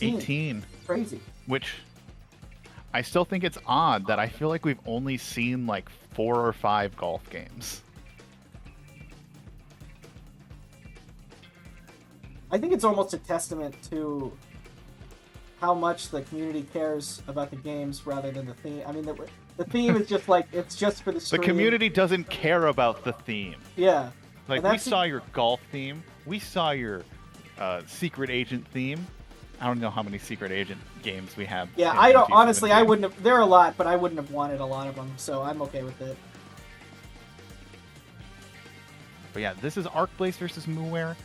18. 18. Crazy. Which I still think it's odd that I feel like we've only seen like 4 or 5 golf games. I think it's almost a testament to how much the community cares about the games rather than the theme. I mean, the theme is just like, it's just for the stream. The community doesn't care about the theme. Yeah. Like, we saw your golf theme. We saw your secret agent theme. I don't know how many secret agent games we have. Yeah, I don't. Honestly, I wouldn't have. There are a lot, but I wouldn't have wanted a lot of them, so I'm okay with it. But yeah, this is arcbliss versus mooware.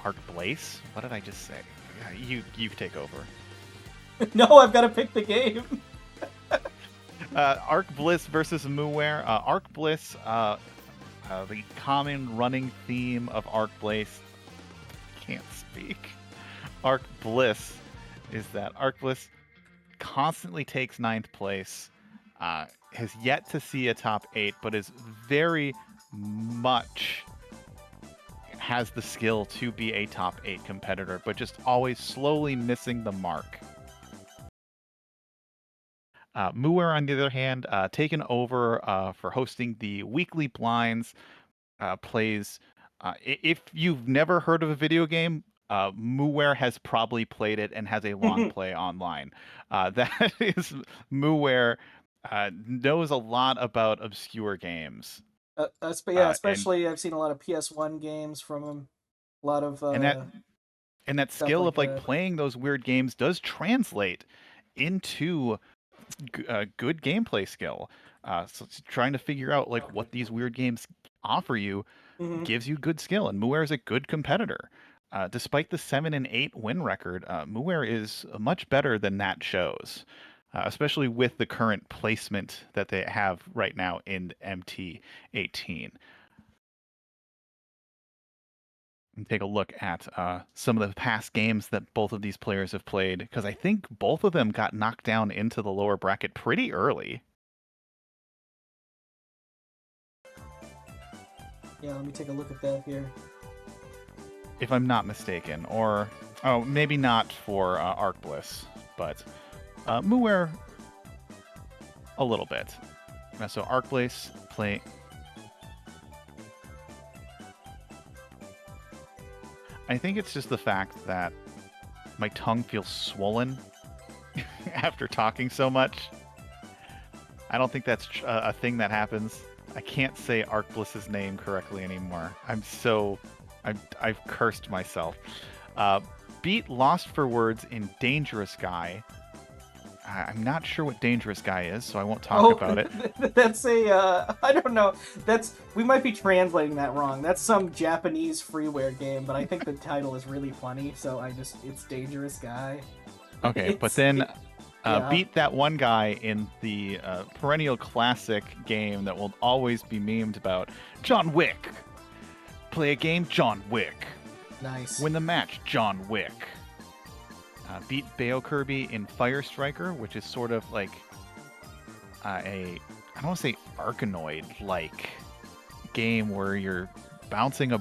Arcbliss? What did I just say? Yeah, you take over. No, I've got to pick the game. Arcbliss versus mooware. Arcbliss, the common running theme of Arcbliss. Can't speak. Arcbliss is that Arcbliss constantly takes 9th place, has yet to see a top 8, but is very much has the skill to be a top 8 competitor, but just always slowly missing the mark. mooware, on the other hand, taken over for hosting the weekly blinds, plays. If you've never heard of a video game, mooware has probably played it and has a long play online. That is mooware knows a lot about obscure games. Especially I've seen a lot of PS1 games from him. A lot of and that skill of like playing those weird games does translate into good gameplay skill. So trying to figure out like what these weird games offer you gives you good skill, and mooware is a good competitor. Despite the 7 and 8 win record, mooware is much better than that shows, especially with the current placement that they have right now in MT18. And take a look at some of the past games that both of these players have played, because I think both of them got knocked down into the lower bracket pretty early. Yeah, let me take a look at that here. If I'm not mistaken, or maybe not for arcbliss, but mooware a little bit. So arcbliss play. I think it's just the fact that my tongue feels swollen after talking so much. I don't think that's a thing that happens. I can't say arcbliss's name correctly anymore. I've cursed myself. Beat Lost for Words in Dangerous Guy. I'm not sure what Dangerous Guy is, so I won't talk about it. That's I don't know. We might be translating that wrong. That's some Japanese freeware game, but I think the title is really funny, so it's Dangerous Guy. Okay, but then beat that one guy in the perennial classic game that will always be memed about, John Wick. Play a game, John Wick. Nice. Win the match, John Wick. Beat Bayo Kirby in Fire Striker, which is sort of like I don't want to say Arkanoid-like game where you're bouncing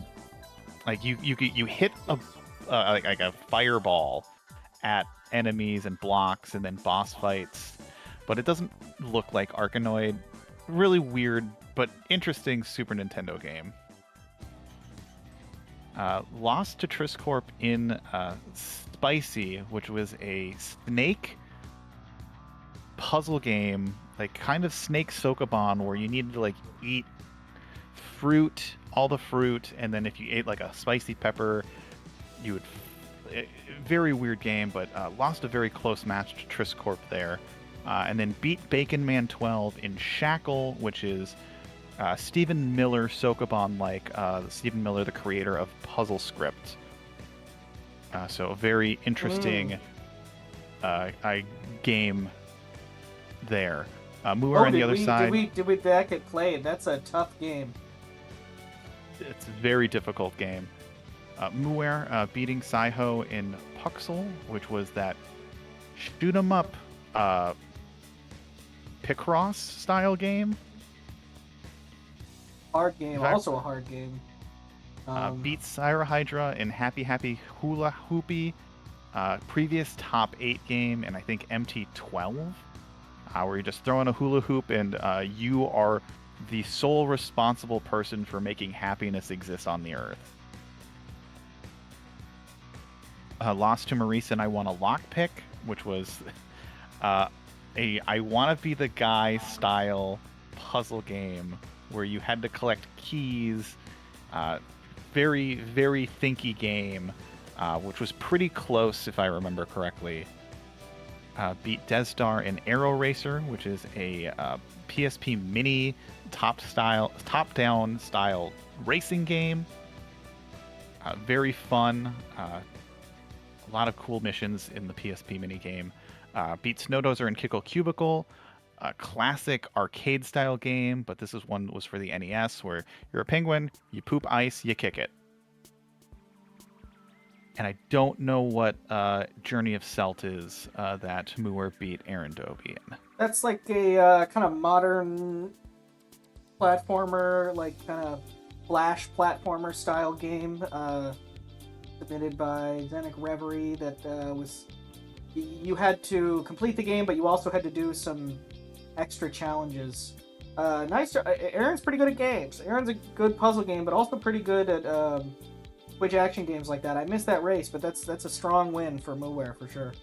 you hit like a fireball at enemies and blocks and then boss fights, but it doesn't look like Arkanoid. Really weird, but interesting Super Nintendo game. Lost to Triscorp in Spicy, which was a snake puzzle game, like kind of Snake Sokoban, where you needed to like eat fruit, all the fruit, and then if you ate like a spicy pepper, you would. Very weird game, but lost a very close match to Triscorp there, and then beat Bacon Man 12 in Shackle, which is Stephen Miller Sokoban, like Stephen Miller, the creator of Puzzle Script. So a very interesting game there. mooware on the other side. Did we back it played? That's a tough game. It's a very difficult game. mooware beating Saiho in Puxel, which was that shoot 'em up Picross style game. Hard game, also a hard game. Beat Syra Hydra in Happy Happy Hula Hoopy, previous top 8 game, and I think MT12, where you're just throwing a hula hoop and you are the sole responsible person for making happiness exist on the earth. Lost to Maurice and I won a lockpick, which was a I want to be the guy style puzzle game where you had to collect keys. Very, very thinky game, which was pretty close if I remember correctly. Beat Destar and Arrow Racer, which is a PSP mini top-down style racing game. Very fun. A lot of cool missions in the PSP mini game. Beat Snowdozer and Kickle Cubicle, a classic arcade style game, but this is one that was for the NES where you're a penguin, you poop ice, you kick it. And I don't know what Journey of Celt is that mooware beat Aaron Dobie in. That's like a kind of modern platformer, like kind of flash platformer style game submitted by Zenic Reverie that was... You had to complete the game, but you also had to do some extra challenges. Nice. Aaron's pretty good at games. Aaron's a good puzzle game, but also pretty good at Twitch action games like that. I missed that race, but that's a strong win for mooware for sure.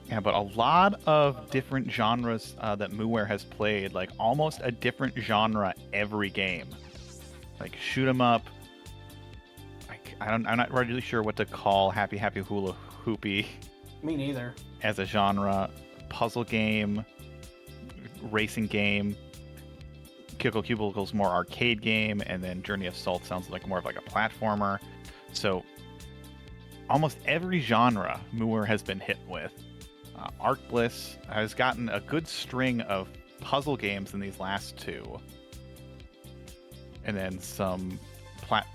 Yeah, but a lot of different genres that mooware has played, like almost a different genre every game. Like shoot 'em up. I'm not really sure what to call Happy Happy Hula Hoopy. Me neither. As a genre, puzzle game, racing game. Kickle Cubicle's more arcade game, and then Journey of Celt sounds like more of like a platformer. So almost every genre mooware has been hit with. arcbliss has gotten a good string of puzzle games in these last two, and then some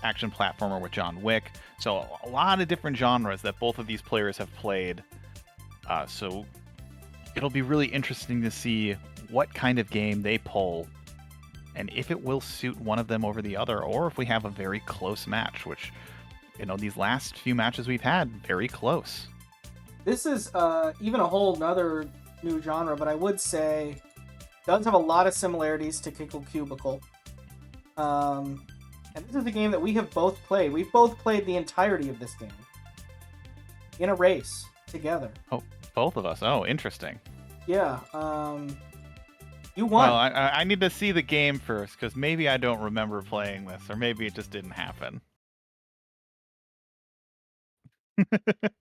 action platformer with John Wick. So a lot of different genres that both of these players have played. So it'll be really interesting to see what kind of game they pull and if it will suit one of them over the other, or if we have a very close match, which, you know, these last few matches we've had, very close. This is even a whole nother new genre, but I would say does have a lot of similarities to Kickle Cubicle. And this is a game that we have both played. We've both played the entirety of this game in a race together. Oh, both of us. Oh, interesting. Yeah. You won. Well, I need to see the game first, because maybe I don't remember playing this, or maybe it just didn't happen.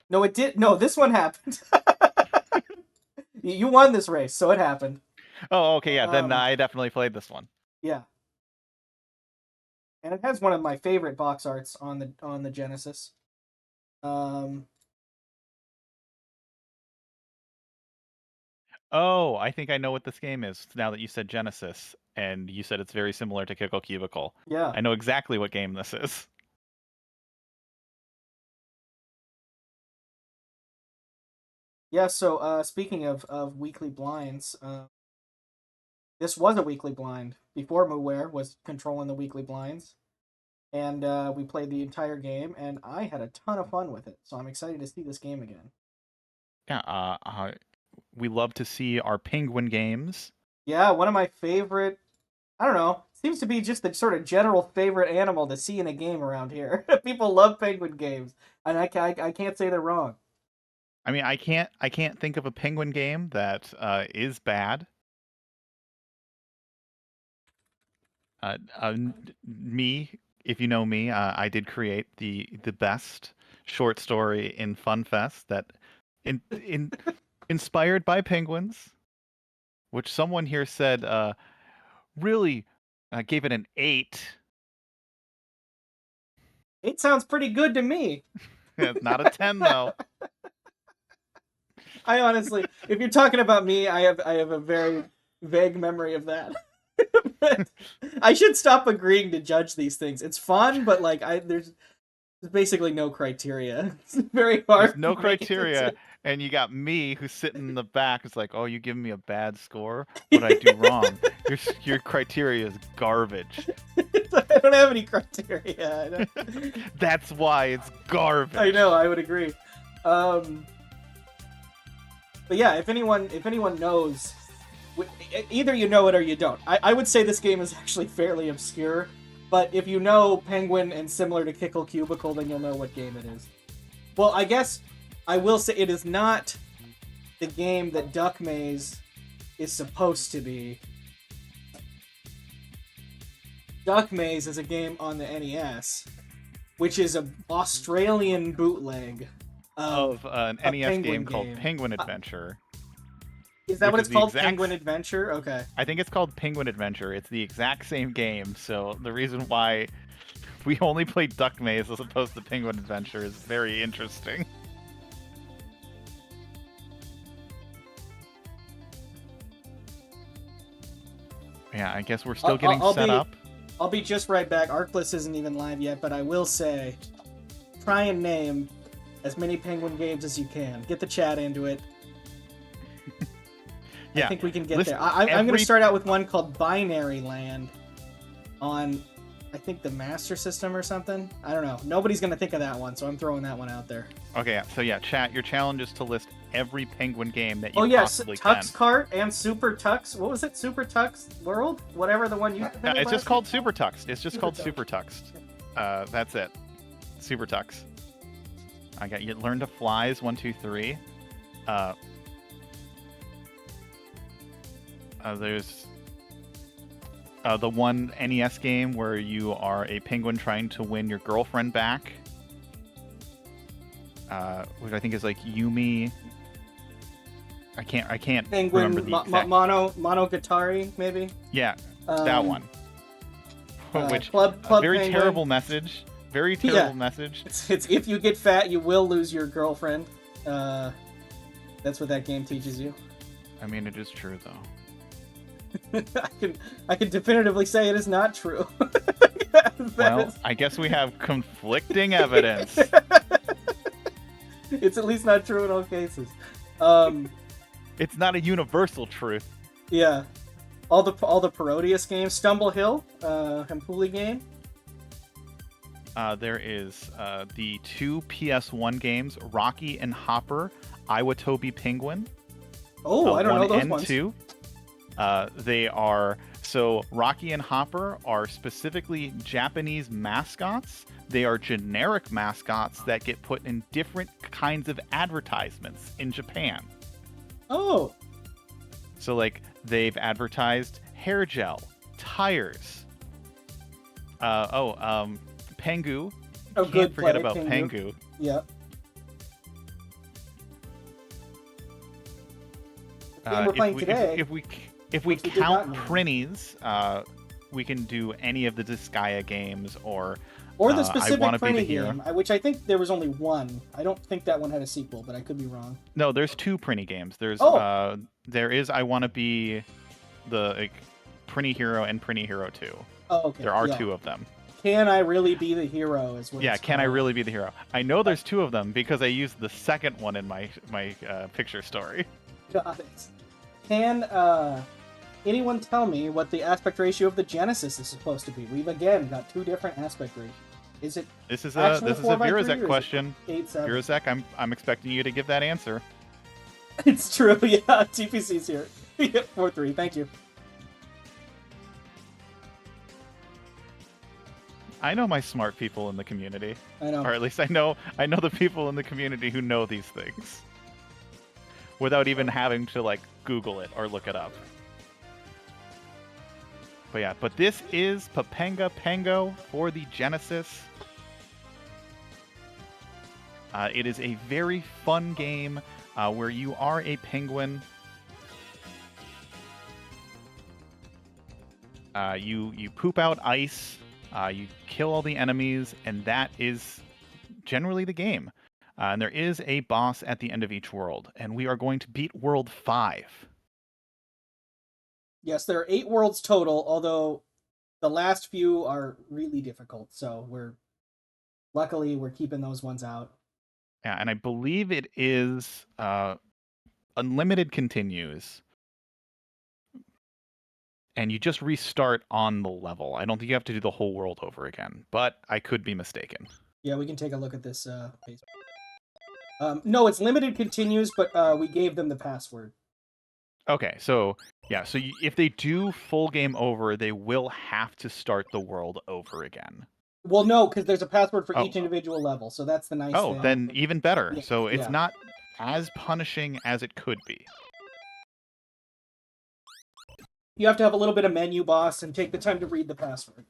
No, it did. No, this one happened. You won this race, so it happened. Oh, okay, yeah. Then I definitely played this one. Yeah. And it has one of my favorite box arts on the Genesis. Oh, I think I know what this game is now that you said Genesis, and you said it's very similar to Kickle Cubicle. Yeah. I know exactly what game this is. Yeah, so speaking of weekly blinds, this was a weekly blind before mooware was controlling the weekly blinds. And we played the entire game, and I had a ton of fun with it. So I'm excited to see this game again. Yeah, we love to see our penguin games. Yeah, one of my favorite, I don't know, seems to be just the sort of general favorite animal to see in a game around here. People love penguin games, and I can't say they're wrong. I mean, I can't think of a penguin game that is bad. Me, if you know me, I did create the best short story in FunFest that inspired by penguins, which someone here said really gave it an 8. 8 sounds pretty good to me. Not a 10 though. I honestly, if you're talking about me, I have a very vague memory of that. But I should stop agreeing to judge these things. It's fun, but like there's basically no criteria. It's very hard. There's no criteria, and you got me who's sitting in the back. It's like, oh, you giving me a bad score? What I do wrong? Your criteria is garbage. I don't have any criteria. That's why it's garbage. I know. I would agree. But yeah, if anyone knows, either you know it or you don't. I would say this game is actually fairly obscure, but if you know Penguin and similar to Kickle Cubicle, then you'll know what game it is. Well, I guess I will say it is not the game that Duck Maze is supposed to be. Duck Maze is a game on the NES, which is an Australian bootleg of an a NES Penguin game called game. Penguin Adventure. Is that what which it's is the called? exact- Penguin Adventure? Okay. I think it's called Penguin Adventure. It's the exact same game. So the reason why we only played Duck Maze as opposed to Penguin Adventure is very interesting. Yeah, I guess we're still getting set up. I'll be just right back. Arcbliss isn't even live yet, but I will say, try and name as many Penguin games as you can. Get the chat into it. Yeah, I think we can get there. I'm going to start out with one called Binary Land on, I think, the Master System or something. I don't know. Nobody's going to think of that one, so I'm throwing that one out there. Okay, so yeah, chat. Your challenge is to list every Penguin game that you possibly can. Tux Kart and Super Tux. What was it? Super Tux World? Whatever the one you... it's just called Super Tux. It's just called Super Tux. That's it. Super Tux. I got you. Learn to Flies 1, 2, 3. There's the one NES game where you are a penguin trying to win your girlfriend back, which I think is like Yumi. I can't Penguin, remember the exact... Monogatari, maybe. Yeah, that one. Which Club very Penguin. Terrible message. Very terrible message. It's if you get fat, you will lose your girlfriend. That's what that game teaches you. I mean, it is true though. I can definitively say it is not true. I guess we have conflicting evidence. It's at least not true in all cases. It's not a universal truth. Yeah, all the Parodius games, Stumble Hill, Hempuli game. There is the 2 PS1 games, Rocky and Hopper, Iwatobi Penguin. Oh, I don't know those and ones. 2. They are... So, Rocky and Hopper are specifically Japanese mascots. They are generic mascots that get put in different kinds of advertisements in Japan. Oh. So, like, they've advertised hair gel, tires. Pengu. Oh, Can't good. forget about Pengu. Yep. The game we're playing today. If we count Prinnies, we can do any of the Disgaea games or the specific Prinny game, which I think there was only one. I don't think that one had a sequel, but I could be wrong. No, there's 2 Prinny games. There's there is I Want to Be the Prinny Hero and Prinny Hero 2. Oh, okay. There are 2 of them. Can I really be the hero? Is what. Yeah, can I really be the hero? I know there's 2 of them because I used the second one in my picture story. Got it. Can anyone tell me what the aspect ratio of the Genesis is supposed to be? We've again got 2 different aspect ratios. Is it? This is a Virozek question. 8-7? Virozek, I'm expecting you to give that answer. It's true. Yeah, TPC's here. 4-3. Thank you. I know my smart people in the community. I know. Or at least I know the people in the community who know these things. Without even having to like Google it or look it up. But yeah, but this is Pepenga Pengo for the Genesis. It is a very fun game where you are a penguin. You poop out ice. You kill all the enemies, and that is generally the game. And there is a boss at the end of each world, and we are going to beat World 5. Yes, there are 8 worlds total, although the last few are really difficult, so luckily we're keeping those ones out. Yeah, and I believe it is unlimited continues. And you just restart on the level. I don't think you have to do the whole world over again, but I could be mistaken. Yeah, we can take a look at this page. No, it's limited continues, but we gave them the password. Okay, so yeah, so if they do full game over, they will have to start the world over again. Well, no, because there's a password for Oh, each individual level, so that's the nice oh, thing. then even better. Yeah, So it's yeah. not as punishing as it could be. You have to have a little bit of menu boss and take the time to read the password.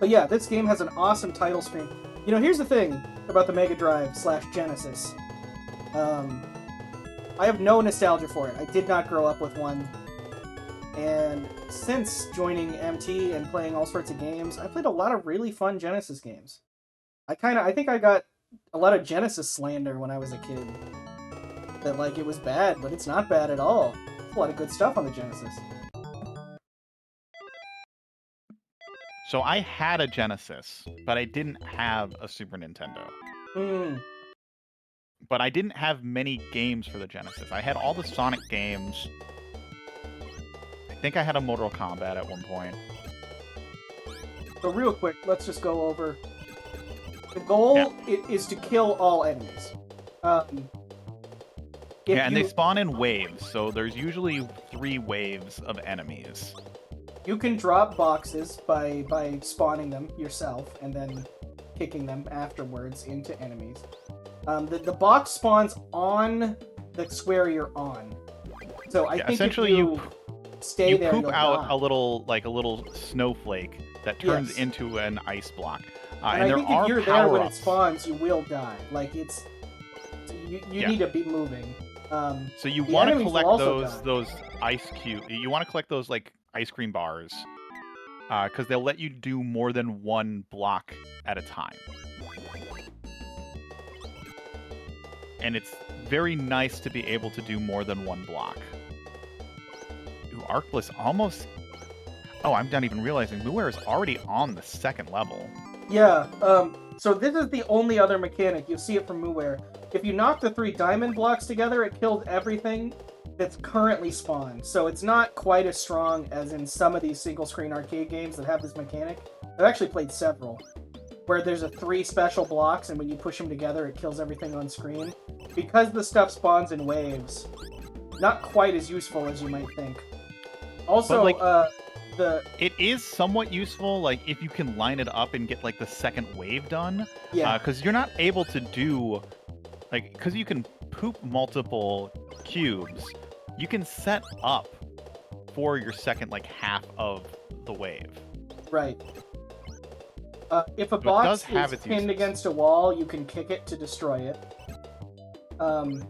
But yeah, this game has an awesome title screen. You know, here's the thing about the Mega Drive / Genesis. I have no nostalgia for it. I did not grow up with one. And since joining MT and playing all sorts of games, I played a lot of really fun Genesis games. I think I got a lot of Genesis slander when I was a kid. That, like, it was bad, but it's not bad at all. There's a lot of good stuff on the Genesis. So I had a Genesis, but I didn't have a Super Nintendo. Hmm. But I didn't have many games for the Genesis. I had all the Sonic games. I think I had a Mortal Kombat at one point. So real quick, let's just go over. The goal is to kill all enemies. And they spawn in waves, so there's usually 3 waves of enemies. You can drop boxes by spawning them yourself and then kicking them afterwards into enemies. The box spawns on the square you're on. So I think essentially if you stay there, poop you'll out die. a little snowflake that turns into an ice block. And I there think are if you're there when it power-ups. spawns, you will die. Like, it's you need to be moving. So you the want to enemies will collect also those ice cube. You want to collect those like ice cream bars, because they'll let you do more than one block at a time. And it's very nice to be able to do more than one block. Ooh, arcbliss almost. Oh, I'm not even realizing mooware is already on the 2nd level. Yeah, so this is the only other mechanic. You'll see it from mooware. If you knock the 3 diamond blocks together, it kills everything that's currently spawned. So it's not quite as strong as in some of these single-screen arcade games that have this mechanic. I've actually played several, where there's 3 special blocks, and when you push them together, it kills everything on screen. Because the stuff spawns in waves, not quite as useful as you might think. Also, it is somewhat useful, like, if you can line it up and get, like, the 2nd wave done. Yeah. Because you're not able to do, like, because you can poop multiple cubes, you can set up for your 2nd, like, half of the wave. Right. If a box is pinned against a wall, you can kick it to destroy it. And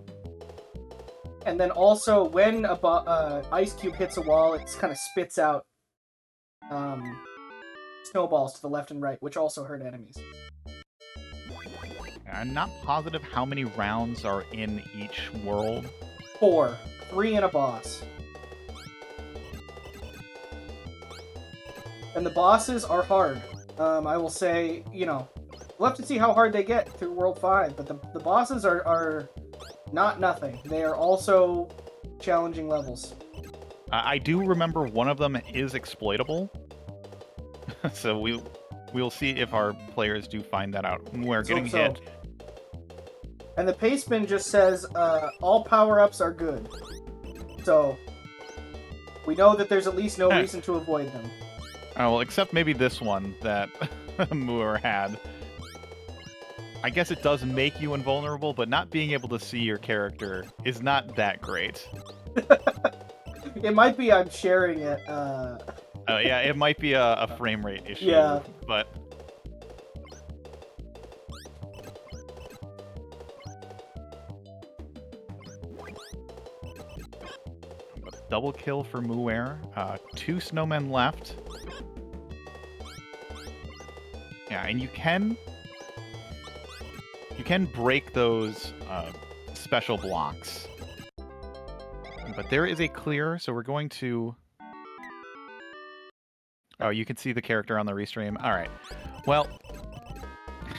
then also, when a ice cube hits a wall, it kind of spits out snowballs to the left and right, which also hurt enemies. I'm not positive how many rounds are in each world. 4. 3 in a boss. And the bosses are hard. I will say, you know, we'll have to see how hard they get through World 5, but the bosses are not nothing. They are also challenging levels. I do remember one of them is exploitable. So we'll see if our players do find that out. We're getting hit. And the paste bin just says, all power-ups are good. So, we know that there's at least no reason to avoid them. Oh, well, except maybe this one that Moore had. I guess it does make you invulnerable, but not being able to see your character is not that great. It might be I'm sharing it. Yeah, it might be a frame rate issue. Yeah. But double kill for mooware. 2 snowmen left. Yeah, and you can break those special blocks. But there is a clear, so we're going to... Oh, you can see the character on the restream. All right. Well,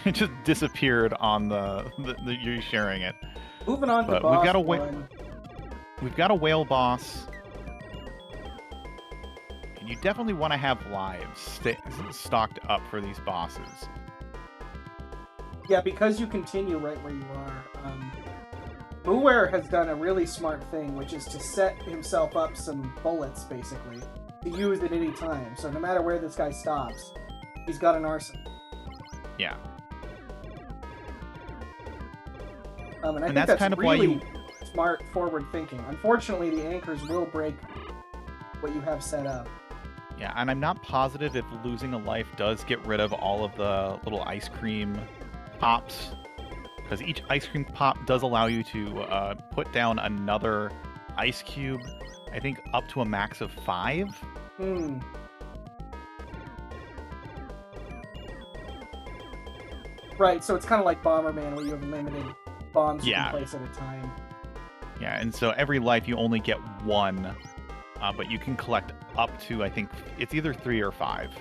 it just disappeared on the you sharing it. Moving on to boss we've got a whale boss. You definitely want to have lives stocked up for these bosses. Yeah, because you continue right where you are. mooware has done a really smart thing, which is to set himself up some bullets, basically, to use at any time. So no matter where this guy stops, he's got an arsenal. Yeah. And I think that's kind of really smart, forward thinking. Unfortunately, the anchors will break what you have set up. Yeah, and I'm not positive if losing a life does get rid of all of the little ice cream pops, because each ice cream pop does allow you to put down another ice cube, I think up to a max of 5. Right, so it's kind of like Bomberman, where you have limited bombs you can place at a time. Yeah, and so every life you only get 1, but you can collect up to, I think, it's either 3 or 5.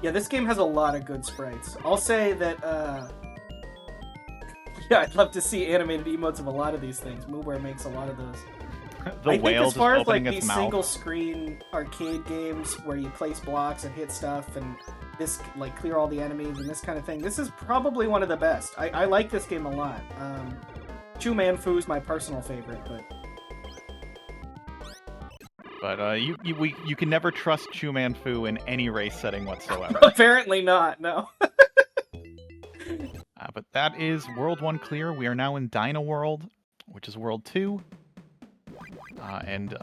Yeah, this game has a lot of good sprites. I'll say that, yeah, I'd love to see animated emotes of a lot of these things. mooware makes a lot of those. I think as far as like these single-screen arcade games where you place blocks and hit stuff and this like clear all the enemies and this kind of thing, this is probably one of the best. I like this game a lot. Chu Manfu is my personal favorite, but you can never trust Chu Manfu in any race setting whatsoever. Apparently not. No. But that is World 1 clear. We are now in Dino World, which is World 2. And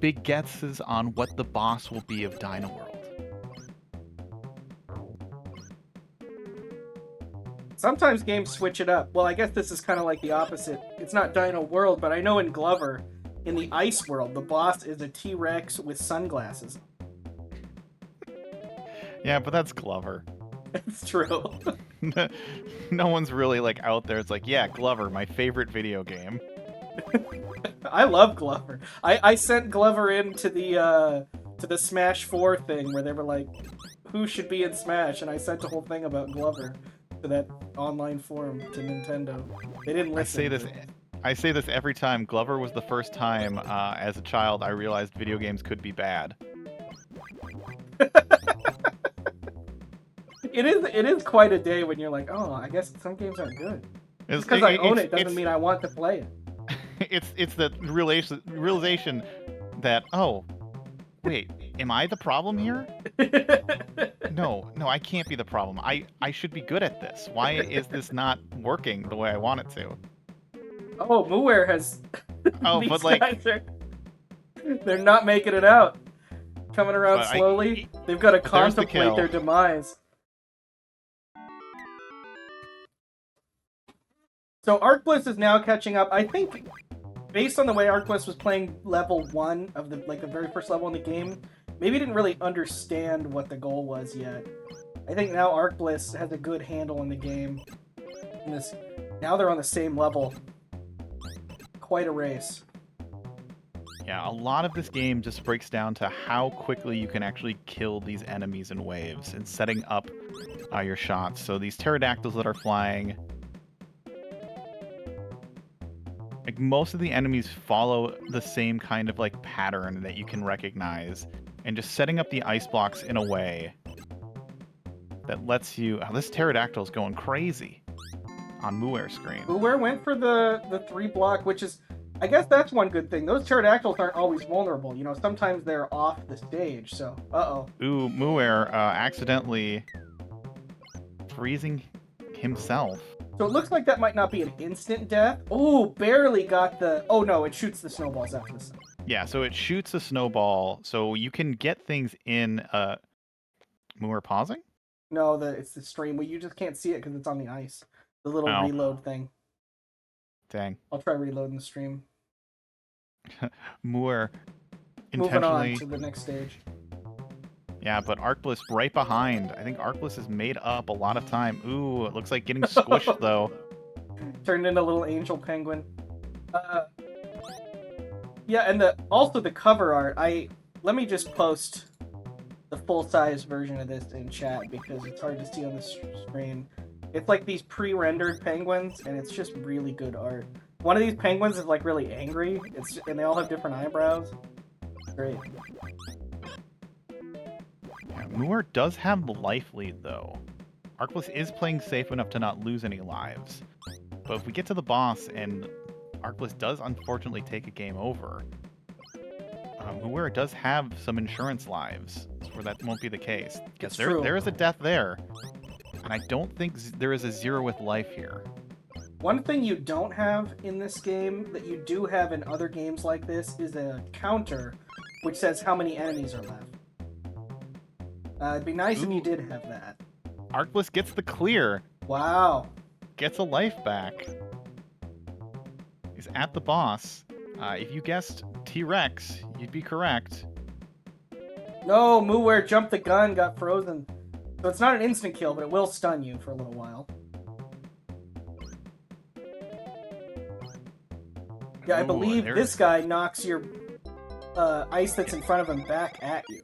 big guesses on what the boss will be of Dino World. Sometimes games switch it up. Well, I guess this is kind of like the opposite. It's not Dino World, but I know in Glover, in the Ice World, the boss is a T-Rex with sunglasses. Yeah, but that's Glover. It's true. No one's really like out there. It's like, yeah, Glover, my favorite video game. I love Glover. I sent Glover into the Smash 4 thing where they were like, who should be in Smash? And I sent a whole thing about Glover to that online forum to Nintendo. They didn't listen. I say this every time. Glover was the first time as a child I realized video games could be bad. It is quite a day when you're like, oh, I guess some games aren't good. Just because I own it doesn't mean I want to play it. It's the realization that, oh, wait, am I the problem here? No, I can't be the problem. I should be good at this. Why is this not working the way I want it to? Oh, mooware has... Oh, but like... They're not making it out. Coming around slowly. They've got to contemplate their demise. So arcbliss is now catching up. I think, based on the way arcbliss was playing level 1 of the very first level in the game, maybe didn't really understand what the goal was yet. I think now arcbliss has a good handle in the game. Now they're on the same level. Quite a race. Yeah, a lot of this game just breaks down to how quickly you can actually kill these enemies in waves and setting up your shots. So these pterodactyls that are flying, like most of the enemies follow the same kind of like pattern that you can recognize, and just setting up the ice blocks in a way that lets you... Oh, this pterodactyl's going crazy on mooware's screen. mooware went for the 3 block, which is... I guess that's one good thing. Those pterodactyls aren't always vulnerable. You know, sometimes they're off the stage, so... Uh-oh. Ooh, mooware accidentally freezing himself. So it looks like that might not be an instant death. Oh, barely got the... Oh, no, it shoots the snowballs after this. Yeah, so it shoots a snowball, so you can get things in... Mooware pausing? No, it's the stream. Well, you just can't see it because it's on the ice. The little reload thing. Dang. I'll try reloading the stream. Mooware Moving intentionally... on to the next stage. Yeah, but arcbliss right behind. I think arcbliss has made up a lot of time. Ooh, it looks like getting squished, though. Turned into a little angel penguin. Yeah, and also the cover art. Let me just post the full-size version of this in chat because it's hard to see on the screen. It's like these pre-rendered penguins, and it's just really good art. One of these penguins is like really angry, and they all have different eyebrows. Great. Yeah, mooware does have the life lead, though. arcbliss is playing safe enough to not lose any lives. But if we get to the boss and arcbliss does unfortunately take a game over, mooware does have some insurance lives where that won't be the case. It's There, true. there is a death there, and I don't think there is a zero with life here. One thing you don't have in this game that you do have in other games like this is a counter which says how many enemies are left. It'd be nice if you did have that. arcbliss gets the clear. Wow. Gets a life back. He's at the boss. If you guessed T-Rex, you'd be correct. No, mooware jumped the gun, got frozen. So it's not an instant kill, but it will stun you for a little while. Yeah, I believe this guy knocks your ice that's in front of him back at you.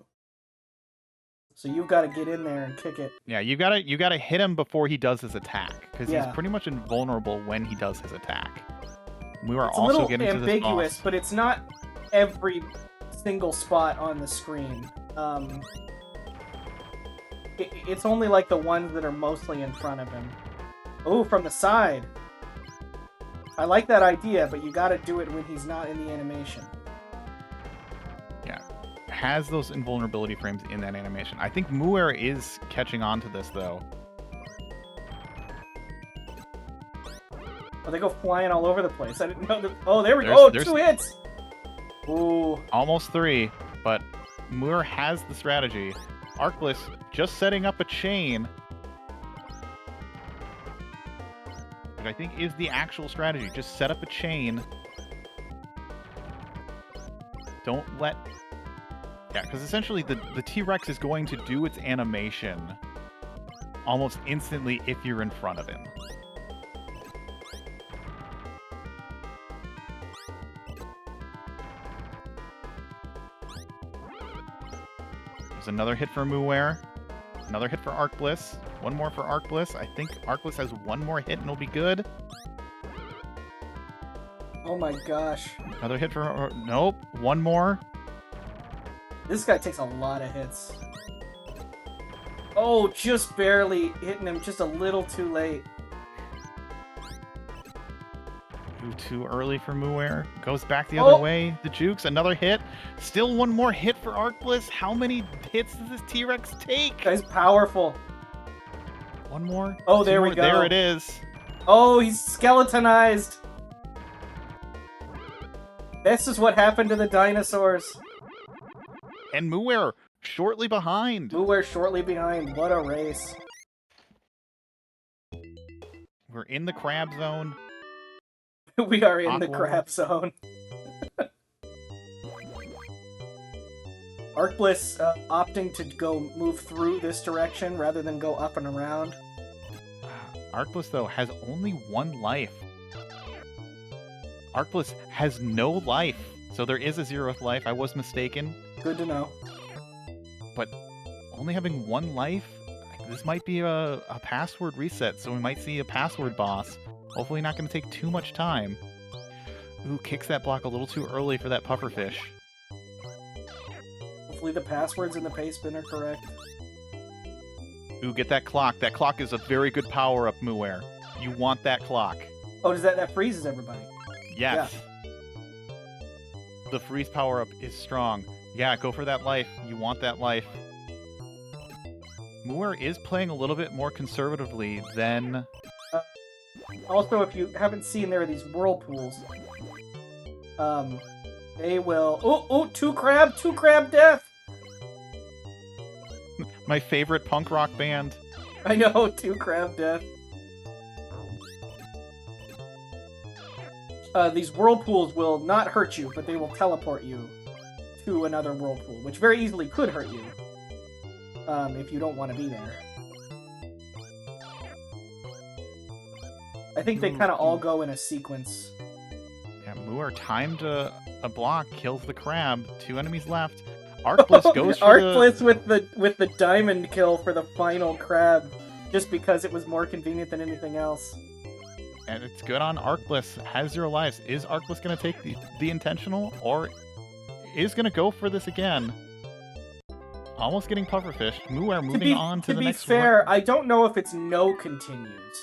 So you've got to get in there and kick it. Yeah, you gotta hit him before he does his attack, because Yeah. he's pretty much invulnerable when he does his attack. We were It's a also little getting to this ambiguous, boss. but it's not every single spot on the screen. It's only like the ones that are mostly in front of him. Oh, from the side. I like that idea, but you gotta do it when he's not in the animation. Yeah, has those invulnerability frames in that animation. I think mooware is catching on to this, though. Oh, they go flying all over the place. I didn't know that. Oh, there we go. There's 2 hits. Ooh. Almost 3, but mooware has the strategy. arcbliss just setting up a chain, which I think is the actual strategy. Just set up a chain. Don't let... Yeah, because essentially the T-Rex is going to do its animation almost instantly if you're in front of him. There's another hit for mooware. Another hit for arcbliss. One more for arcbliss. I think arcbliss has one more hit and it'll be good. Oh my gosh. Another hit for... Nope. One more. This guy takes a lot of hits. Oh, just barely hitting him just a little too late. Too early for mooware. Goes back the other way. The jukes. Another hit. Still one more hit for arcbliss. How many hits does this T-Rex take? Guy's powerful. One more. Oh, there we go. There it is. Oh, he's skeletonized. This is what happened to the dinosaurs. And mooware shortly behind. Mooware shortly behind. What a race. We're in the crab zone. We are in the Awkward. crap zone. arcbliss opting to go move through this direction rather than go up and around. arcbliss, though, has only 1 life. arcbliss has no life. So there is a 0th life. I was mistaken. Good to know. But only having 1 life, this might be a password reset, so we might see a password boss. Hopefully not going to take too much time. Ooh, kicks that block a little too early for that pufferfish. Hopefully the passwords in the paste bin are correct. Ooh, get that clock. That clock is a very good power-up, mooware. You want that clock. Oh, does that freezes everybody? Yes. The freeze power-up is strong. Yeah, go for that life. You want that life. mooware is playing a little bit more conservatively than... Also, if you haven't seen, there are these whirlpools. They will... Oh, 2 crab death! my favorite punk rock band. I know, 2 crab death. These whirlpools will not hurt you, but they will teleport you to another whirlpool, which very easily could hurt you. If you don't want to be there. I think they kind of all go in a sequence. Yeah, mooware timed a block, kills the crab. 2 enemies left. arcbliss goes for arcbliss with the diamond kill for the final crab, just because it was more convenient than anything else. And it's good on arcbliss. Has 0 lives. Is arcbliss going to take the intentional, or is going to go for this again. Almost getting pufferfished. mooware moving on to the next one. To be fair, I don't know if it's no continues.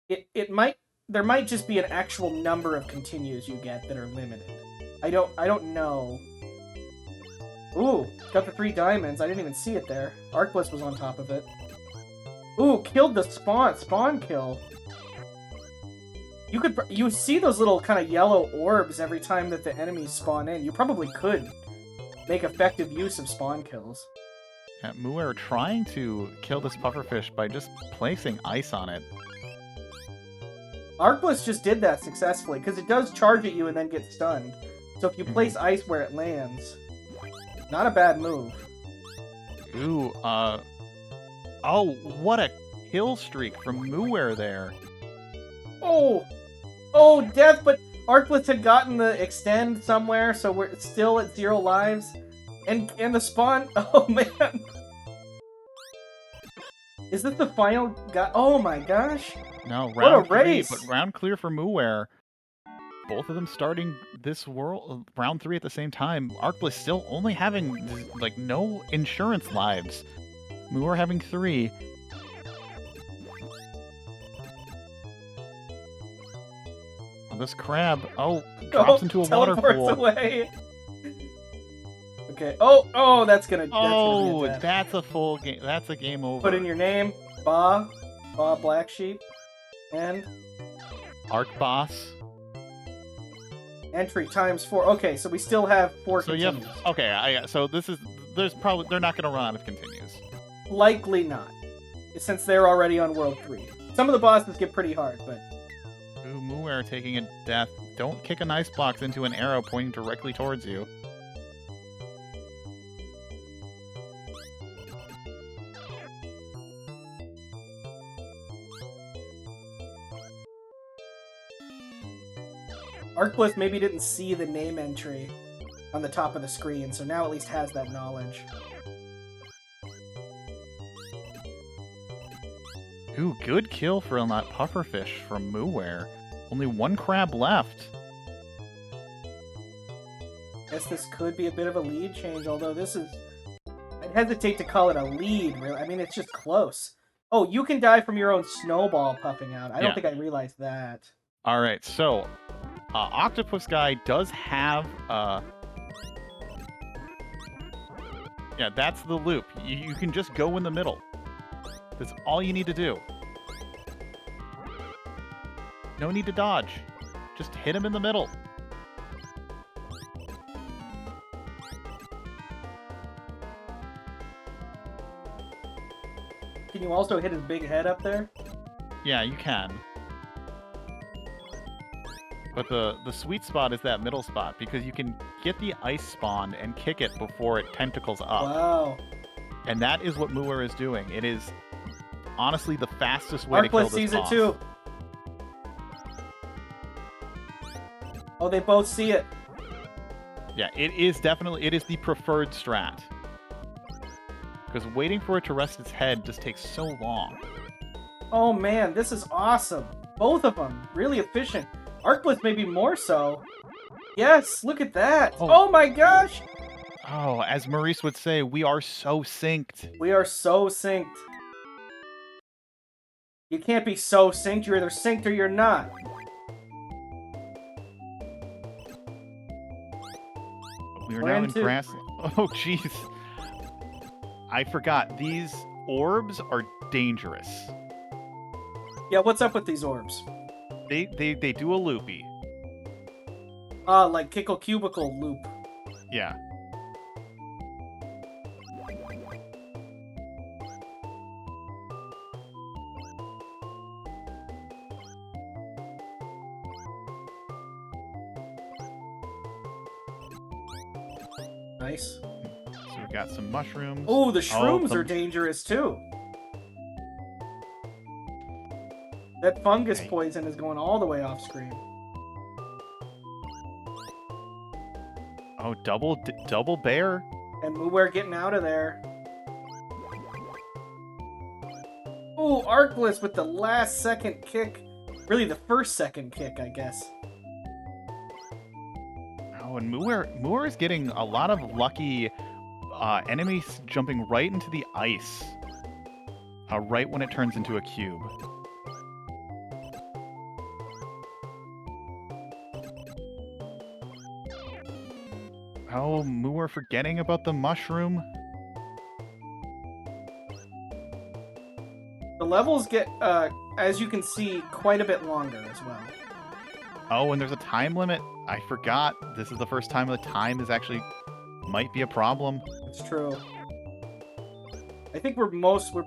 It might... There might just be an actual number of continues you get that are limited. I don't know. Ooh, got the 3 diamonds. I didn't even see it there. Arcbliss was on top of it. Ooh, killed the spawn. Spawn kill. You see those little kind of yellow orbs every time that the enemies spawn in. You probably could make effective use of spawn kills. Yeah, mooware trying to kill this pufferfish by just placing ice on it. Arcbliss just did that successfully, because it does charge at you and then get stunned. So if you place ice where it lands, not a bad move. Ooh, oh, what a kill streak from mooware there. Oh, death, but Arcbliss had gotten the extend somewhere, so we're still at 0 lives. And the spawn, oh man. Is this the final guy? Oh my gosh. No, what a round 3, race. but round clear for mooware. Both of them starting this round 3 at the same time. Arcbliss still only having, like, no insurance lives. mooware having 3. Oh, this crab, drops into a water pool. Away. Okay. Oh, that's gonna. That's a full game. That's a game over. Put in your name, Ba Black Sheep, and Arcboss. Entry times 4. Okay, so we still have 4 continues. So they're not gonna run out of continues. Likely not, since they're already on World 3. Some of the bosses get pretty hard, but. Ooh, mooware taking a death. Don't kick an ice box into an arrow pointing directly towards you. Arcbliss maybe didn't see the name entry on the top of the screen, so now at least has that knowledge. Ooh, good kill for that pufferfish from mooware. Only 1 crab left. Guess this could be a bit of a lead change, although this is... I'd hesitate to call it a lead, really. I mean, it's just close. Oh, you can die from your own snowball puffing out. I don't think I realized that. Alright, so... Octopus Guy does have, yeah, that's the loop. You can just go in the middle. That's all you need to do. No need to dodge. Just hit him in the middle. Can you also hit his big head up there? Yeah, you can. But the sweet spot is that middle spot, because you can get the ice spawn and kick it before it tentacles up. Wow. And that is what mooware is doing. It is honestly the fastest way to kill this boss. Arcbliss sees it too. Oh, they both see it. Yeah, it is the preferred strat. Because waiting for it to rest its head just takes so long. Oh man, this is awesome. Both of them, really efficient. Arcbliss maybe more so. Yes, look at that. Oh my gosh. Oh, as Maurice would say, we are so synced. We are so synced. You can't be so synced. You're either synced or you're not. We are now in grass. Oh, jeez. I forgot. These orbs are dangerous. Yeah, what's up with these orbs? They do a loopy. Like Kickle Cubicle loop. Yeah. Nice. So we've got some mushrooms. Oh, the shrooms are dangerous too. That fungus poison is going all the way off screen. Oh, double bear. And mooware getting out of there. Oh, Arcbliss with the last second kick. Really, the first second kick, I guess. Oh, and mooware is getting a lot of lucky enemies jumping right into the ice. Right when it turns into a cube. Oh, mooware forgetting about the mushroom. The levels get, as you can see, quite a bit longer as well. Oh, and there's a time limit. I forgot. This is the first time the time is actually might be a problem. It's true. I think we're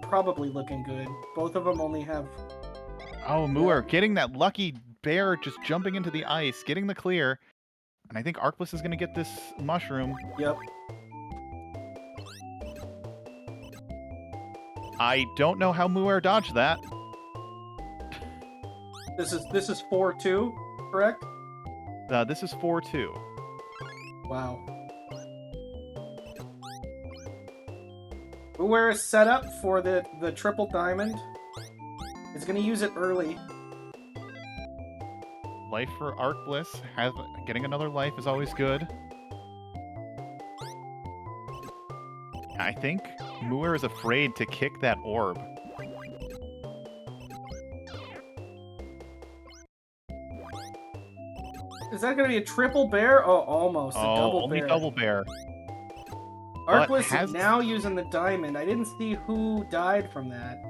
probably looking good. Both of them only have... Oh, mooware getting that lucky bear just jumping into the ice, getting the clear. And I think arcbliss is going to get this mushroom. Yep. I don't know how mooware dodged that. This is 4-2, correct? This is 4-2. Wow. Mooware is set up for the triple diamond. He's going to use it early. Life for arcbliss. Getting another life is always good. I think mooware is afraid to kick that orb. Is that going to be a triple bear? Oh, almost. A double only bear. double bear. Arcbliss is now using the diamond. I didn't see who died from that.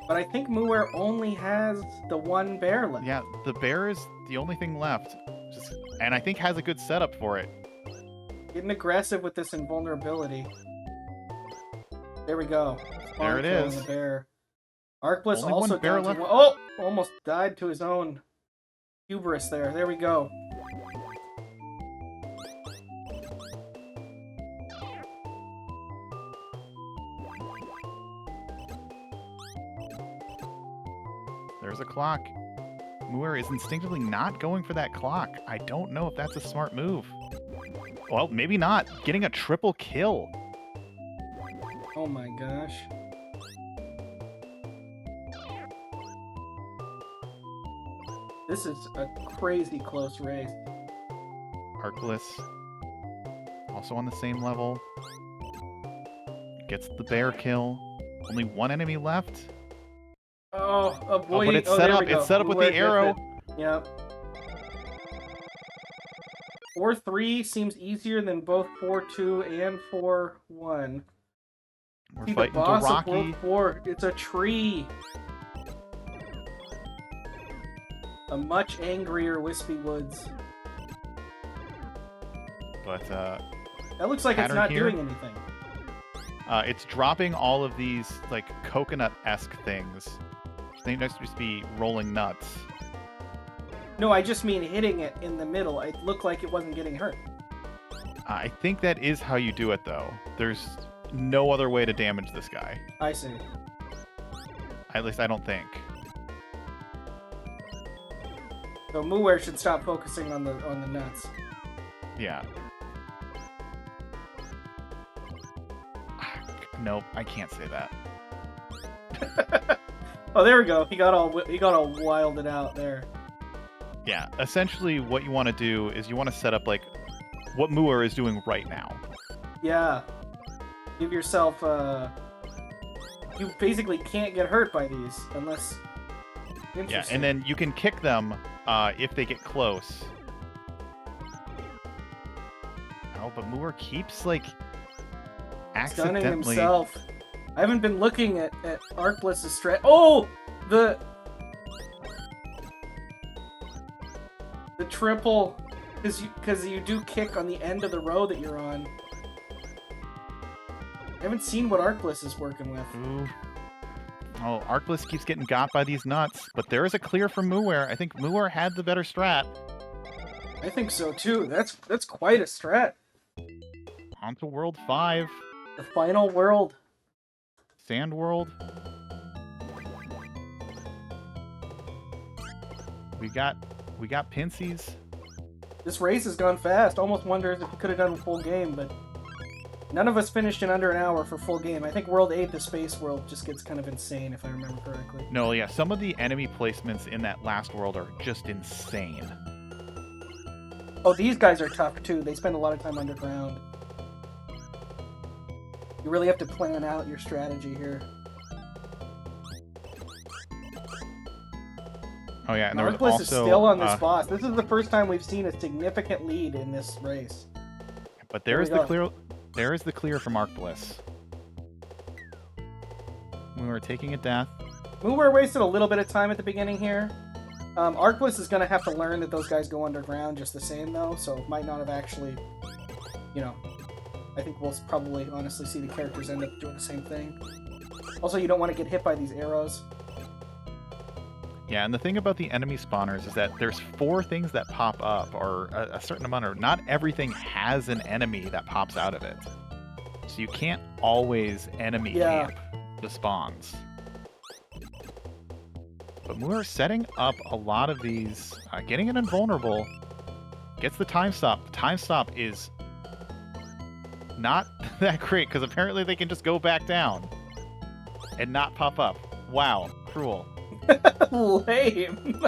But I think mooware only has the one bear left. Yeah, the bear is the only thing left. And I think has a good setup for it. Getting aggressive with this invulnerability. There we go. There it is. The bear. Arcbliss Only also one bear down to left. Oh! Almost died to his own hubris there. There we go. There's a clock. Mooware is instinctively not going for that clock. I don't know if that's a smart move. Well, maybe not. Getting a triple kill. Oh my gosh. This is a crazy close race. Arcbliss, also on the same level. Gets the bear kill. Only one enemy left. Oh, avoiding. But it's set up. It's set up with the arrow. Yep. 4-3 seems easier than both 4-2 and 4-1. We're See, fighting the boss to Rocky. of World 4. It's a tree. A much angrier Wispy Woods. But that looks like it's not doing anything. It's dropping all of these like coconut-esque things. They must just be rolling nuts. No, I just mean hitting it in the middle. It looked like it wasn't getting hurt. I think that is how you do it, though. There's no other way to damage this guy. I see. At least I don't think. So mooware should stop focusing on the nuts. Yeah. Nope, I can't say that. Oh, there we go. He got all wilded out there. Yeah, essentially what you want to do is you want to set up like what mooware is doing right now. Yeah. Give yourself you basically can't get hurt by these unless Yeah, and then you can kick them if they get close. Oh, but mooware keeps like accidentally stunning himself. I haven't been looking at Arcbliss's strat. Oh, the triple, because you do kick on the end of the row that you're on. I haven't seen what Arcbliss is working with. Ooh. Oh, arcbliss keeps getting got by these nuts, but there is a clear from mooware. I think mooware had the better strat. I think so too. That's quite a strat. On to World 5. The final world. Sand World. We got Pinsies. This race has gone fast. Almost wonders if we could have done a full game, but none of us finished in under an hour for full game. I think World 8, the space world, just gets kind of insane, if I remember correctly. No, yeah, some of the enemy placements in that last world are just insane. Oh, these guys are tough too. They spend a lot of time underground. You really have to plan out your strategy here. Oh yeah, and there was arcbliss also is still on this boss. This is the first time we've seen a significant lead in this race. But there is the clear. There is the clear from arcbliss. We were taking a death. mooware wasted a little bit of time at the beginning here. arcbliss is going to have to learn that those guys go underground just the same, though, so it might not have actually, you know... I think we'll probably honestly see the characters end up doing the same thing. Also, you don't want to get hit by these arrows. Yeah, and the thing about the enemy spawners is that there's 4 things that pop up, or a certain amount of... Not everything has an enemy that pops out of it. So you can't always enemy camp the spawns. But we're setting up a lot of these... getting an invulnerable gets the time stop. The time stop is not that great, because apparently they can just go back down and not pop up. Wow, cruel. Lame.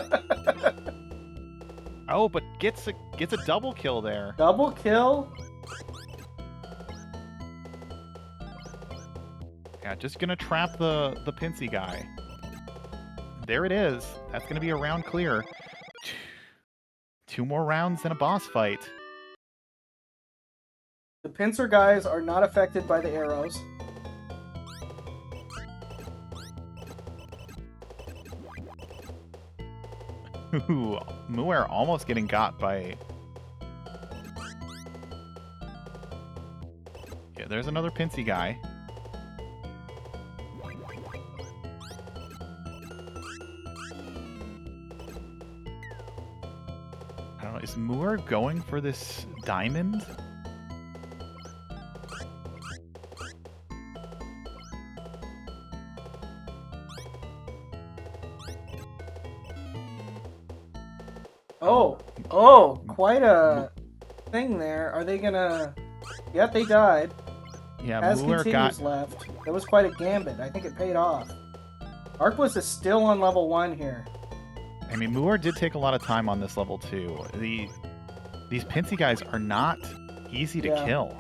Oh, but gets a double kill there. Double kill? Yeah, just gonna trap the Pincy guy. There it is. That's gonna be a round clear. 2 more rounds and a boss fight. The pincer guys are not affected by the arrows. Ooh, mooware almost getting got by... Yeah, there's another Pincy guy. I don't know, is mooware going for this diamond? Oh, quite a thing there. Are they gonna... Yep, they died. Yeah, As mooware continues got... left. That was quite a gambit. I think it paid off. arcbliss is still on level 1 here. I mean, mooware did take a lot of time on this level, too. These Pincy guys are not easy to kill.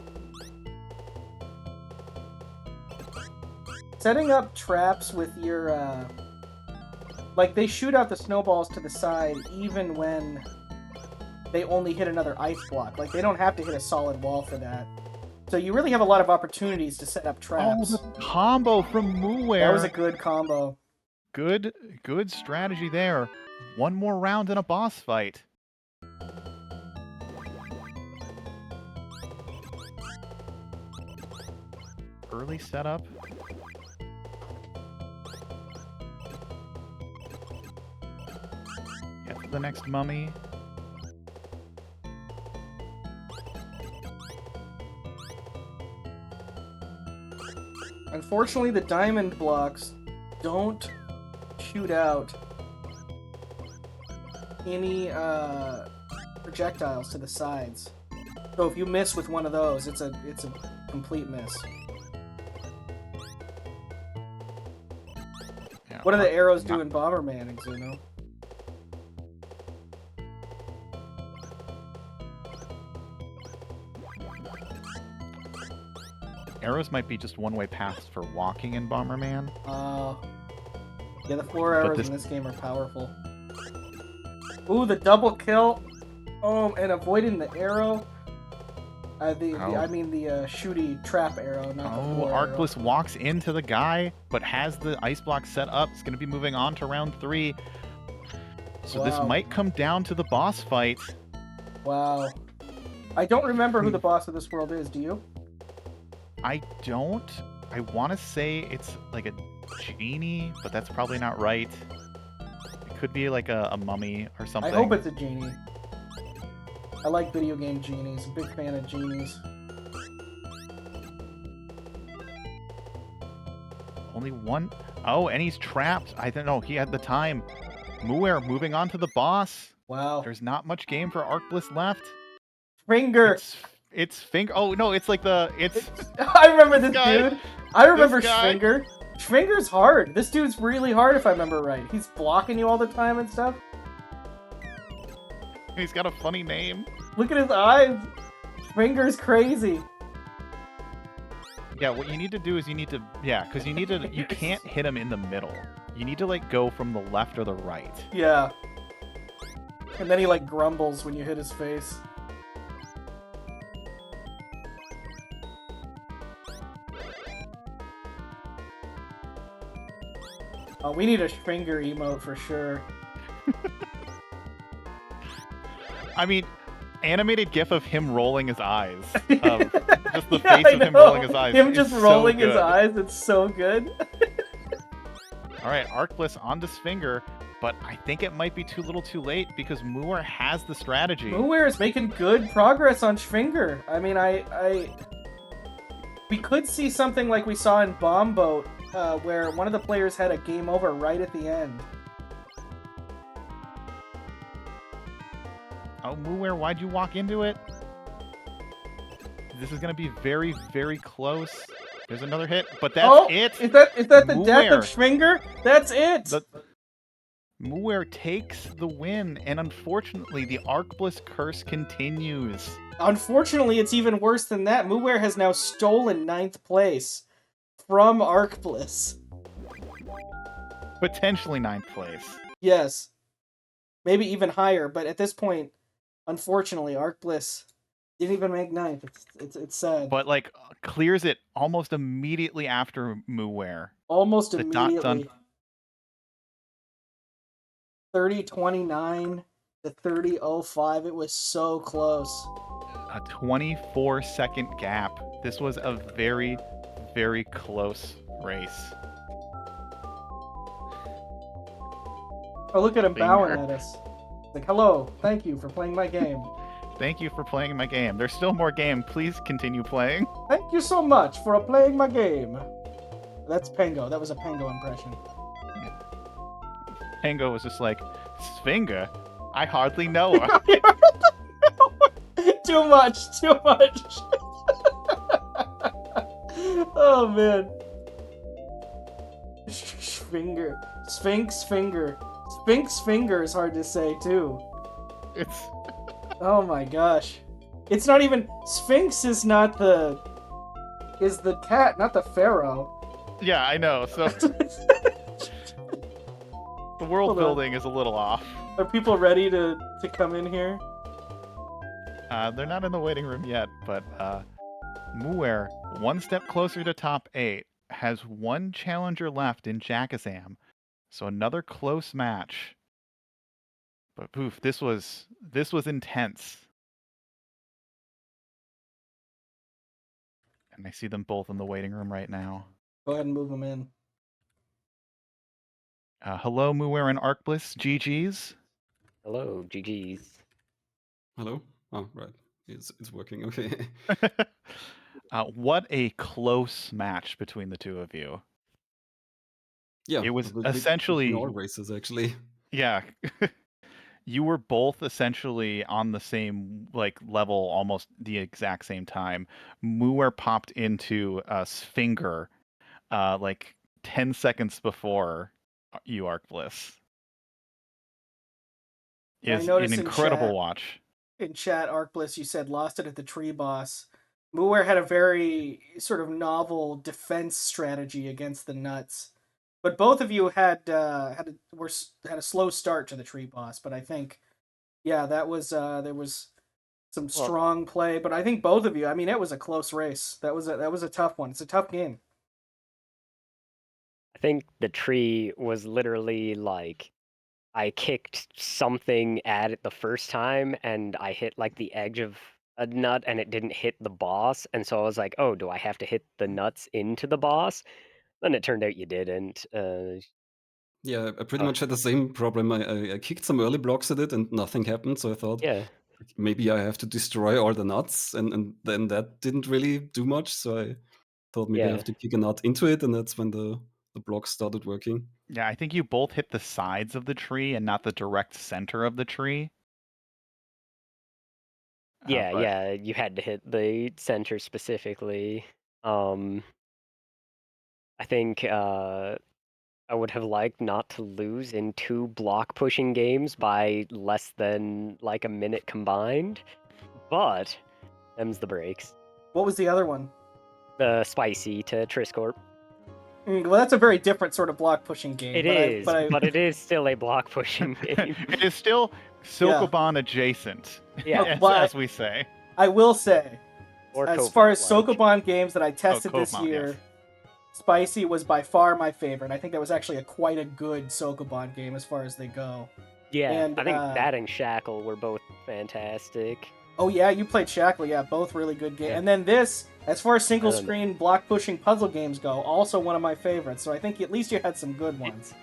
Setting up traps with your... Like, they shoot out the snowballs to the side even when they only hit another ice block. Like, they don't have to hit a solid wall for that. So you really have a lot of opportunities to set up traps. Oh, the combo from mooware. That was a good combo. Good strategy there. 1 more round in a boss fight. Early setup. Get to the next mummy. Unfortunately, the diamond blocks don't shoot out any projectiles to the sides. So if you miss with one of those, it's a complete miss. Yeah, What do the arrows do in Bomberman, Exuno? Arrows might be just one-way paths for walking in Bomberman. Yeah, the 4 arrows in this game are powerful. Ooh, the double kill! Oh, and avoiding the arrow. I mean the shooty trap arrow, not the 4 arcbliss arrow. walks into the guy, but has the ice block set up. It's going to be moving on to round 3. So this might come down to the boss fight. Wow. I don't remember who the boss of this world is, do you? I don't. I want to say it's like a genie, but that's probably not right. It could be like a mummy or something. I hope it's a genie. I like video game genies. I'm a big fan of genies. Only one. Oh, and he's trapped. I don't know. He had the time. mooware moving on to the boss. Wow. There's not much game for arcbliss left. Finger. It's finger. Oh no, it's like the I remember this guy. dude. I remember This guy. Schwinger. Schwinger's hard. This dude's really hard if I remember right. He's blocking you all the time and stuff. He's got a funny name. Look at his eyes. Finger's crazy. Yeah, what you need to do is because you can't hit him in the middle. You need to like go from the left or the right. Yeah. And then he like grumbles when you hit his face. Oh, we need a finger emote for sure. I mean, animated GIF of him rolling his eyes. Just the Yeah, face of him rolling his eyes. Him just is rolling so his good. eyes, it's so good. Alright, arcbliss on this finger, but I think it might be too little too late because mooware has the strategy. mooware is making good progress on Schwinger. I mean, we could see something like we saw in Bomb Boat, where one of the players had a game over right at the end. Oh, mooware, why'd you walk into it? This is going to be very, very close. There's another hit, but that's it. Is that the death of mooware. Schwinger? That's it. Mooware takes the win, and unfortunately, the arcbliss curse continues. Unfortunately, it's even worse than that. mooware has now stolen 9th place from arcbliss. Potentially 9th place. Yes. Maybe even higher, but at this point, unfortunately, arcbliss didn't even make 9th. It's sad. But like clears it almost immediately after mooware. Almost The immediately. 30-29 to 30-05. It was so close. A 24-second gap. This was a very, very close race. Oh, look at him bowing at us. Like, hello, thank you for playing my game. Thank you for playing my game. There's still more game. Please continue playing. Thank you so much for playing my game. That's Pengo. That was a Pengo impression. Pengo was just like, Svinga? I hardly know her. Too much. Oh, man. Finger. Sphinx finger. Sphinx finger is hard to say, too. It's... Oh my gosh. It's not even... Sphinx is not the... Is the cat, not the pharaoh. Yeah, I know, so... The world building is a little off. Are people ready to come in here? They're not in the waiting room yet, but mooware, one step closer to top 8, has one challenger left in Jackazam. So another close match. But poof, this was intense. And I see them both in the waiting room right now. Go ahead and move them in. Hello, mooware and arcbliss. GG's. Hello, GG's. Hello? Oh, right. It's working. Okay. What a close match between the two of you. Yeah. It was between essentially all races, actually. Yeah. You were both essentially on the same like level, almost the exact same time. mooware popped into Sfinger like 10 seconds before you, arcbliss. Is an incredible watch. In chat, arcbliss, you said lost it at the tree boss. mooware had a very sort of novel defense strategy against the nuts. But both of you had a slow start to the tree boss. But I think, yeah, that was there was some strong play. But I think both of you, I mean, it was a close race. That was a tough one. It's a tough game. I think the tree was literally like, I kicked something at it the first time, and I hit like the edge of a nut, and it didn't hit the boss. And so I was like, oh, do I have to hit the nuts into the boss? Then it turned out you didn't. Yeah, I pretty much had the same problem. I kicked some early blocks at it and nothing happened. So I thought, yeah, maybe I have to destroy all the nuts. And then that didn't really do much. So I thought maybe I have to kick a nut into it. And that's when the blocks started working. Yeah, I think you both hit the sides of the tree and not the direct center of the tree. Yeah, you had to hit the center specifically. I think I would have liked not to lose in 2 block pushing games by less than like a minute combined. But them's the breaks. What was the other one? The Spicy to Triscorp. Well, that's a very different sort of block pushing game. It is, but it is still a block pushing game. It is still Sokoban adjacent, Yeah. as we say. I will say, Or as far as Cobalt-like. Sokoban games that I tested this Cobalt, year, yes. Spicy was by far my favorite. I think that was actually quite a good Sokoban game as far as they go. Yeah, And, I think that and Shackle were both fantastic. Oh yeah, you played Shackle, yeah, both really good games. Yeah. And then this, as far as single I don't know. screen block pushing puzzle games go, also one of my favorites. So I think at least you had some good ones.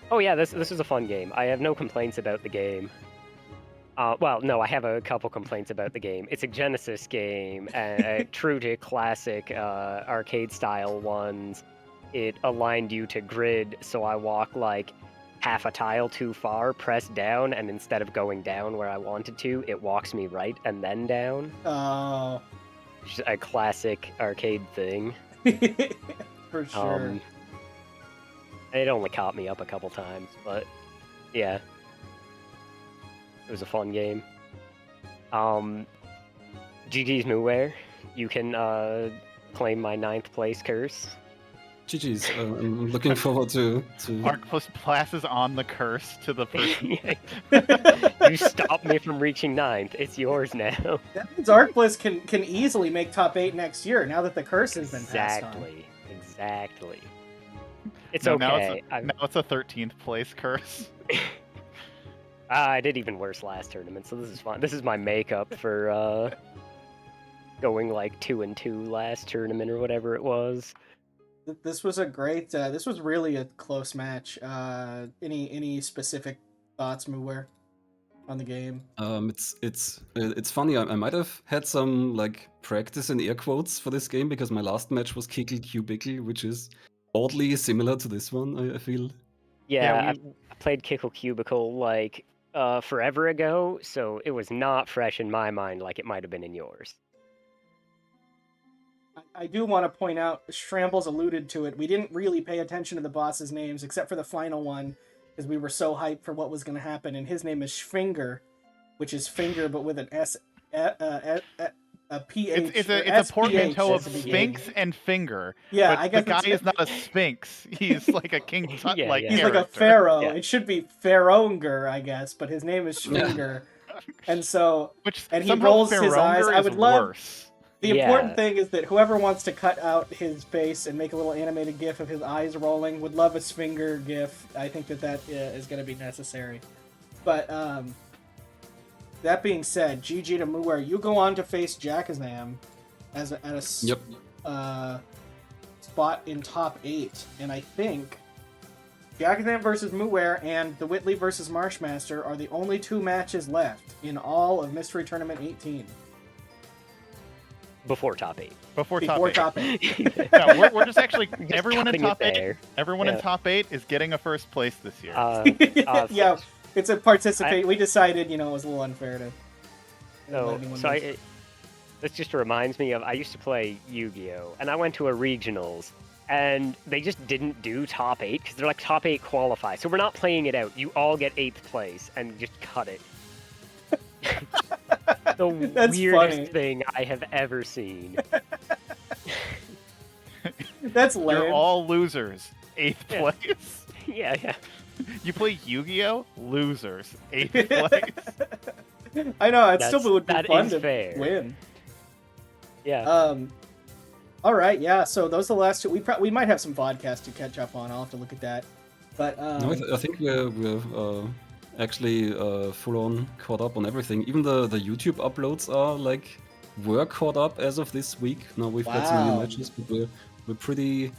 Oh yeah, this was a fun game. I have no complaints about the game. Well, no, I have a couple complaints about the game. It's a Genesis game, true to classic arcade-style ones. It aligned you to grid, so I walk like half a tile too far, press down, and instead of going down where I wanted to, it walks me right and then down. Oh, Which is a classic arcade thing. for sure. It only caught me up a couple times, but yeah. It was a fun game. GG's mooware. You can claim my 9th place curse. GG's. I'm looking forward to. arcbliss passes on the curse to the person. You stopped me from reaching 9th. It's yours now. That means arcbliss can easily make top 8 next year now that the curse has been passed on. Exactly. It's No, okay. Now it's a 13th place curse. I did even worse last tournament, so this is fine. This is my makeup for going like 2-2 last tournament or whatever it was. This was a great. This was really a close match. Any specific thoughts, Mooware, on the game? It's funny. I might have had some like practice in air quotes for this game because my last match was Kickle Cubicle, which is oddly similar to this one. I feel. Yeah, I played Kickle Cubicle like forever ago, so it was not fresh in my mind like it might have been in yours. I do want to point out, Shrambles alluded to it. We didn't really pay attention to the bosses' names except for the final one because we were so hyped for what was going to happen. And his name is Schfinger, which is finger but with an S, a PH. It's a portmanteau of Sphinx and finger. Yeah, but I guess the guy is not a Sphinx. He's like a King Tut like Yeah. He's character. like a pharaoh. Yeah. It should be Pharaohnger, I guess, but his name is Schfinger. And so, And he rolls his eyes. I would love. Worse. The important thing is that whoever wants to cut out his face and make a little animated gif of his eyes rolling would love a Sfinger gif. I think that is going to be necessary. But that being said, GG to Mooware, you go on to face Jackazam at a spot in top 8. And I think Jackazam versus Mooware and the Whitley versus Marshmaster are the only 2 matches left in all of Mystery Tournament 18. Before top 8. Before top 8. No, we're just actually Just everyone in cutting it top 8. there. Everyone in top 8 is getting a first place this year. Yeah, it's a participate. We decided, it was a little unfair to. This just reminds me of I used to play Yu-Gi-Oh, and I went to a regionals, and they just didn't do top 8 because they're like top 8 qualify. So we're not playing it out. You all get 8th place and just cut it. The That's weirdest funny. thing I have ever seen. That's lame. You're all losers. 8th Yeah. place. Yeah. You play Yu-Gi-Oh? Losers. 8th place. I know, it still would be that fun is to fair. win. Yeah. All right, yeah. So those are the last 2. We might have some vodcasts to catch up on. I'll have to look at that. But No, I think we're actually full on caught up on everything. Even the YouTube uploads are were caught up as of this week. Now we've got some new matches, but we're pretty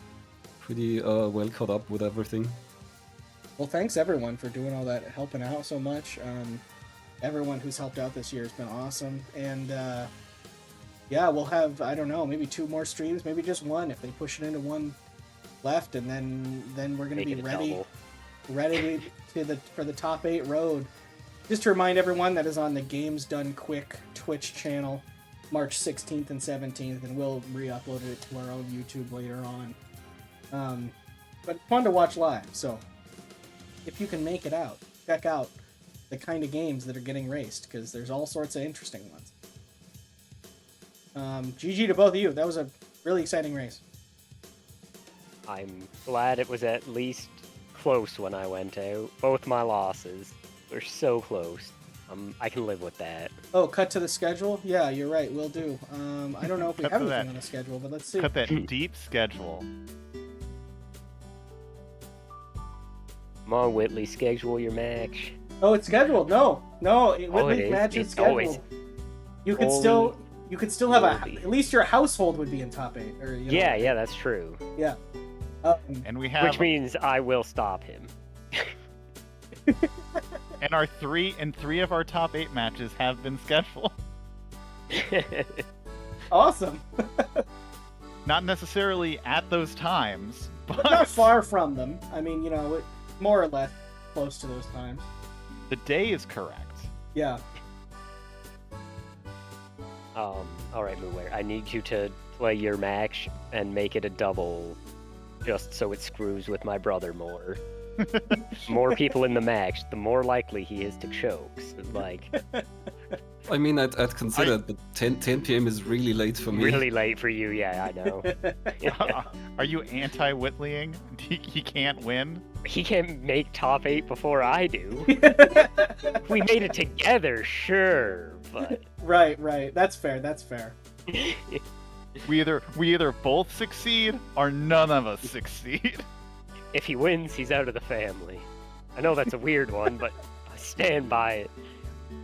well caught up with everything. well, thanks everyone for doing all that, helping out so much. Everyone who's helped out this year has been awesome, and yeah, we'll have, I don't know, maybe 2 more streams, maybe just 1 if they push it into 1 left, and then we're gonna be ready for the top 8 road. Just to remind everyone, that is on the Games Done Quick Twitch channel, March 16th and 17th, and we'll re-upload it to our own YouTube later on. But fun to watch live, so if you can make it out, check out the kind of games that are getting raced, because there's all sorts of interesting ones. GG to both of you. That was a really exciting race. I'm glad it was at least close when I went out. Both my losses were so close. I can live with that. Oh, cut to the schedule? Yeah, you're right. We'll do. I don't know if we Cut have to anything that. on the schedule, but let's see. Cut that deep schedule. Come on, Whitley, schedule your match. Oh, it's scheduled. No, Whitley is. match is It's always- scheduled. You could Holy- still have holy. at least your household would be in top 8, or you know, Yeah, that's true. yeah. And we have Which means I will stop him. and our three of our top 8 matches have been scheduled. Awesome. Not necessarily at those times, but Not far from them. I mean, you know, more or less close to those times. the day is correct. Yeah. Alright, mooware. I need you to play your match and make it a double, just so it screws with my brother more. More people in the match, the more likely he is to choke. So, like, I mean, I'd consider it, but 10 p.m. is really late for me. really late for you, yeah, I know. Are you anti-Whitleying? He can't win? He can make top 8 before I do. We made it together, sure, but... Right. That's fair. We either both succeed or none of us succeed. If he wins, he's out of the family. I know that's a weird one, but I stand by it.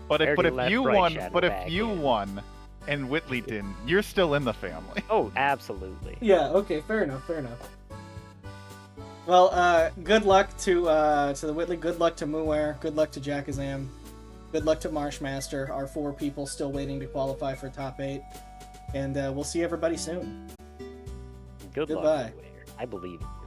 But if Charity left, you right won, shadow but if back you in. won and Whitley didn't, you're still in the family. Oh, absolutely. Yeah. Okay. Fair enough. Well, good luck to the Whitley. Good luck to mooware. Good luck to Jackazam. Good luck to Marshmaster. Our 4 people still waiting to qualify for top 8. And we'll see everybody soon. Good Goodbye. luck, mooware. I believe in you.